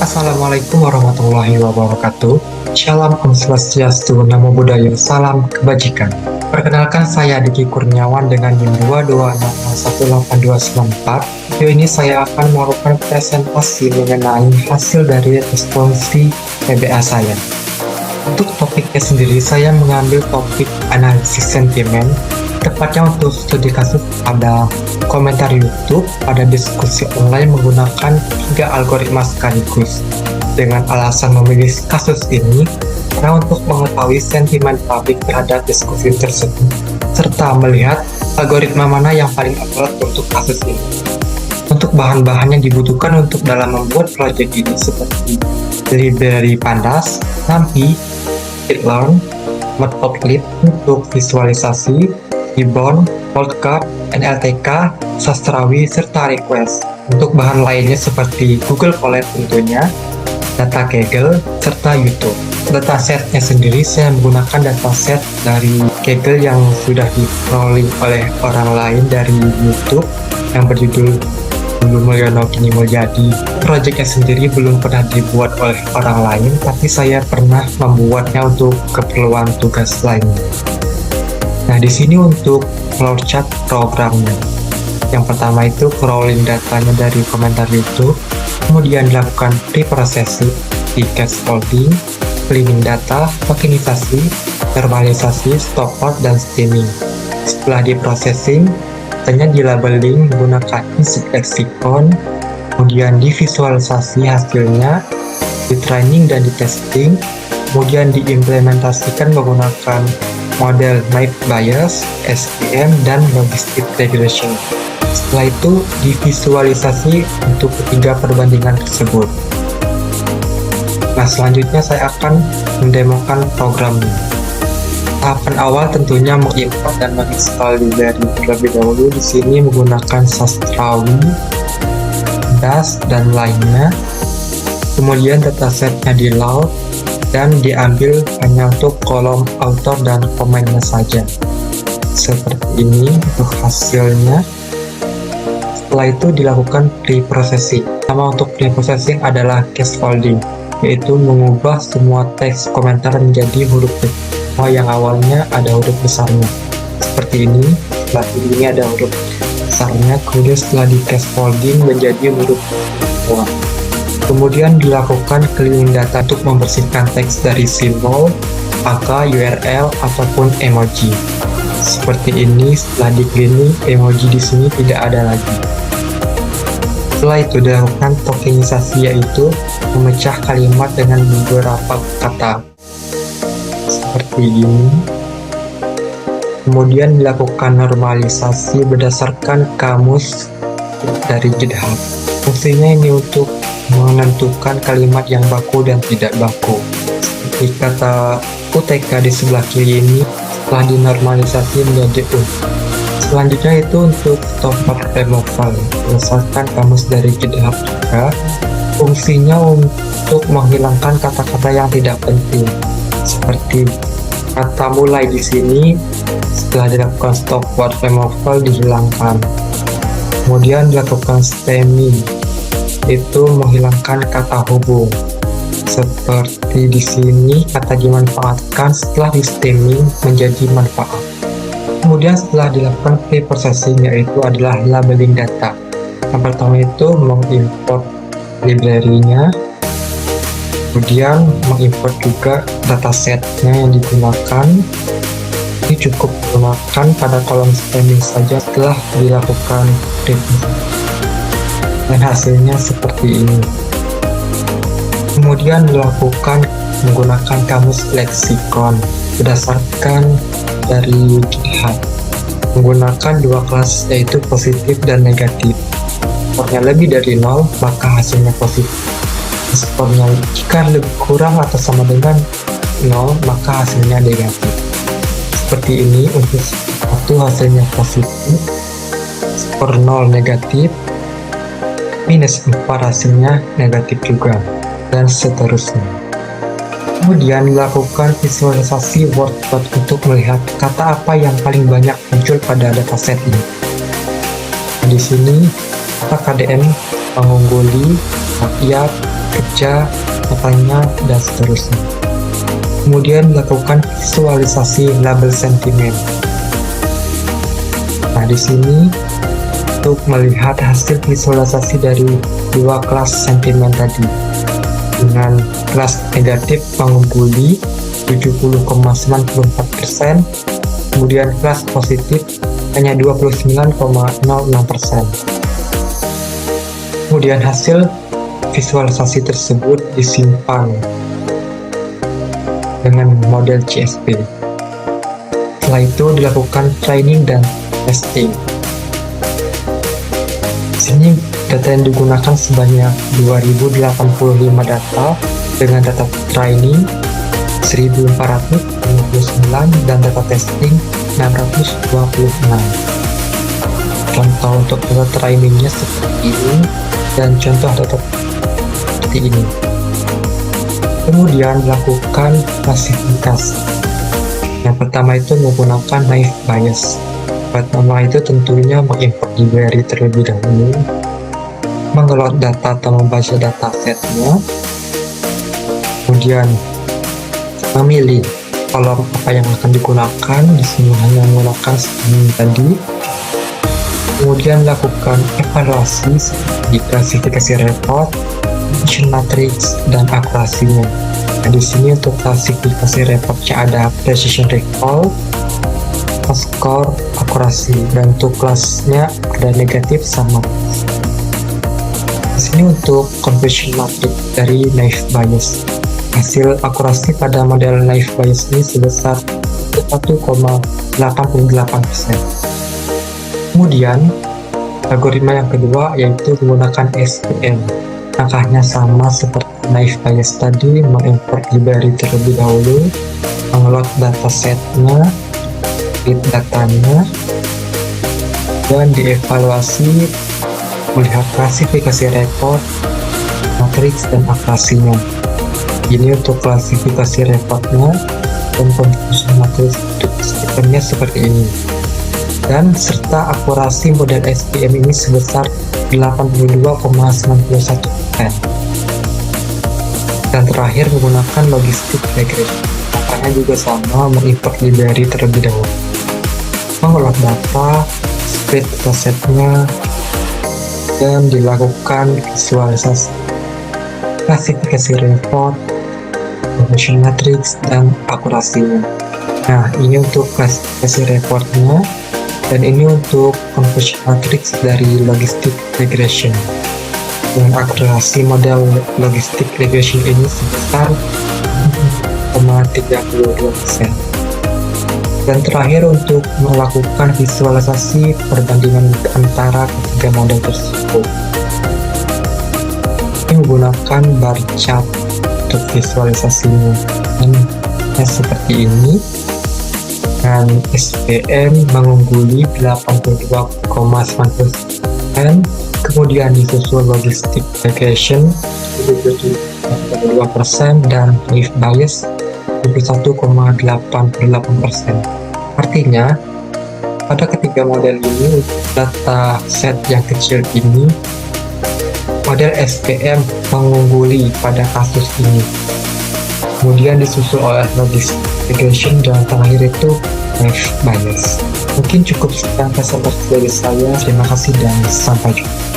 Assalamualaikum warahmatullahi wabarakatuh. Shalom Om Swastiastu, Namo Buddhaya, salam kebajikan. Perkenalkan, saya Diki Kurniawan dengan NIM 2261894. Video ini saya akan melakukan presentasi mengenai hasil dari responsi PBA saya. Untuk topiknya sendiri, saya mengambil topik analisis sentimen, tepatnya untuk studi kasus pada komentar YouTube, pada diskusi online menggunakan 3 algoritma sekaligus. Dengan alasan memilih kasus ini, karena untuk mengetahui sentimen publik terhadap diskusi tersebut, serta melihat algoritma mana yang paling akurat untuk kasus ini. Untuk bahan-bahan yang dibutuhkan untuk dalam membuat proyek ini seperti library Pandas, NumPy, Scikit-learn, Matplotlib untuk visualisasi, Gibbon, Podcast, NLTK, Sastrawi, serta Request. Untuk bahan lainnya seperti Google Colab tentunya, data Kaggle, serta YouTube. Datasetnya sendiri saya menggunakan dataset dari Kaggle yang sudah diperoleh oleh orang lain dari YouTube yang berjudul Dulu Mulyono Kini Mulyadi. Proyeknya sendiri belum pernah dibuat oleh orang lain, tapi saya pernah membuatnya untuk keperluan tugas lainnya. Nah, di sini untuk flowchart programnya. Yang pertama itu crawling datanya dari komentar YouTube, kemudian dilakukan pre-processing, scaffolding, cleaning data, tokenisasi, normalisasi, stopwatch, dan stemming. Setelah diprocessing, datanya dilabeling menggunakan insert lexicon, kemudian divisualisasi hasilnya, di-training dan di-testing, kemudian diimplementasikan menggunakan model Map Bias, SVM, dan Logistic Regression. Setelah itu divisualisasi untuk ketiga perbandingan tersebut. Nah, selanjutnya saya akan mendemokan programnya. Tahapan awal tentunya mengimport dan menginstal library terlebih dahulu. Di sini menggunakan Sastrawi, Das, dan lainnya. Kemudian datasetnya di load dan diambil hanya untuk kolom author dan komennya saja. Seperti ini untuk hasilnya. Setelah itu dilakukan pre-processing. Nama untuk pre-processing adalah scaffolding, yaitu mengubah semua teks komentar menjadi huruf kecil yang awalnya ada huruf besarnya. Seperti ini, setelah ini ada huruf besarnya, kemudian setelah di scaffolding menjadi huruf bawah. Kemudian dilakukan cleaning data untuk membersihkan teks dari simbol, angka, URL, ataupun emoji. Seperti ini, setelah di cleaning, emoji di sini tidak ada lagi. Setelah itu dilakukan tokenisasi, yaitu memecah kalimat dengan beberapa kata. Seperti ini. Kemudian dilakukan normalisasi berdasarkan kamus dari GitHub. Fungsinya ini untuk menentukan kalimat yang baku dan tidak baku. Seperti kata UTK di sebelah kiri ini setelah dinormalisasi menjadi U. Selanjutnya itu untuk stopwatch removal berdasarkan kamus dari GitHub juga. Fungsinya untuk menghilangkan kata-kata yang tidak penting. Seperti kata mulai di sini setelah dilakukan stopwatch removal dihilangkan. Kemudian dilakukan stemming, itu menghilangkan kata hubung. Seperti di sini kata dimanfaatkan setelah di stemming menjadi manfaat. Kemudian setelah dilakukan pre-processing, yaitu adalah labeling data. Yang pertama itu mengimport library-nya, kemudian mengimport juga datasetnya yang digunakan. Ini cukup menggunakan pada kolom stemming saja setelah dilakukan review. Dan hasilnya seperti ini. Kemudian dilakukan menggunakan kamus lexicon berdasarkan dari GitHub. Menggunakan 2 kelas, yaitu positif dan negatif. Skornya lebih dari 0, maka hasilnya positif. Skornya jika lebih kurang atau sama dengan 0, maka hasilnya negatif. Seperti ini untuk 1 hasilnya positif, skor 0 negatif, minus 4 hasilnya negatif juga, dan seterusnya. Kemudian dilakukan visualisasi workload untuk melihat kata apa yang paling banyak muncul pada dataset ini. Nah, di sini kata KDM mengungguli, rakyat, kerja, katanya, dan seterusnya. Kemudian lakukan visualisasi label sentimen. Nah, di sini untuk melihat hasil visualisasi dari dua kelas sentimen tadi, dengan kelas negatif mengungguli 70,94%, kemudian kelas positif hanya 29,06%. Kemudian hasil visualisasi tersebut disimpan dengan model CSV. Setelah itu dilakukan training dan testing. Di sini data yang digunakan sebanyak 2085 data dengan data training 1459 dan data testing 626. Contoh untuk data trainingnya seperti ini dan contoh data seperti ini. Kemudian lakukan klasifikasi. Yang pertama itu menggunakan naive Bayes. Pertama itu tentunya mengimport library terlebih dahulu, mengelola data atau membaca datasetnya, kemudian memilih kolom apa yang akan digunakan. Di sini hanya menggunakan ini tadi. Kemudian lakukan evaluasi seperti klasifikasi report, function matrix, dan akurasinya. Nah, di sini untuk klasifikasi reportnya ada precision recall, score, akurasi, dan untuk kelasnya ada negatif sama. Di sini untuk conversion matrix dari naive Bayes. Hasil akurasi pada model naive Bayes ini sebesar 1,88%. Kemudian algoritma yang kedua yaitu menggunakan SVM. Langkahnya sama seperti naive Bayes tadi, mengimport library terlebih dahulu, mengelola datasetnya, read datanya, dan dievaluasi melihat klasifikasi report, matriks, dan akurasinya. Ini untuk klasifikasi reportnya dan conversion matrix sistemnya seperti ini. Dan serta akurasi model SVM ini sebesar 82,91%. Dan terakhir menggunakan logistic regression. Caranya juga sama, mengimport library terlebih dahulu, mengolah data, split datasetnya, dan dilakukan visualisasi klasifikasi report, conversion matrix, dan akurasinya. Nah, ini untuk klasifikasi reportnya, dan ini untuk conversion matrix dari logistic regression. Dengan akurasi model logistic regression ini sebesar 0,32%. Dan terakhir untuk melakukan visualisasi perbandingan antara ketiga model tersebut. Ini menggunakan bar chart untuk visualisasinya. Dan seperti ini. Dan SVM mengungguli 82,9%, kemudian disusul logistic regression 72% dan naive Bayes 21,88%. Artinya pada ketiga model ini, data set yang kecil ini, model SVM mengungguli pada kasus ini, kemudian disusul oleh logistic regression, dan terakhir itu naive Bayes. Mungkin cukup sekian presentasi dari saya. Terima kasih dan sampai jumpa.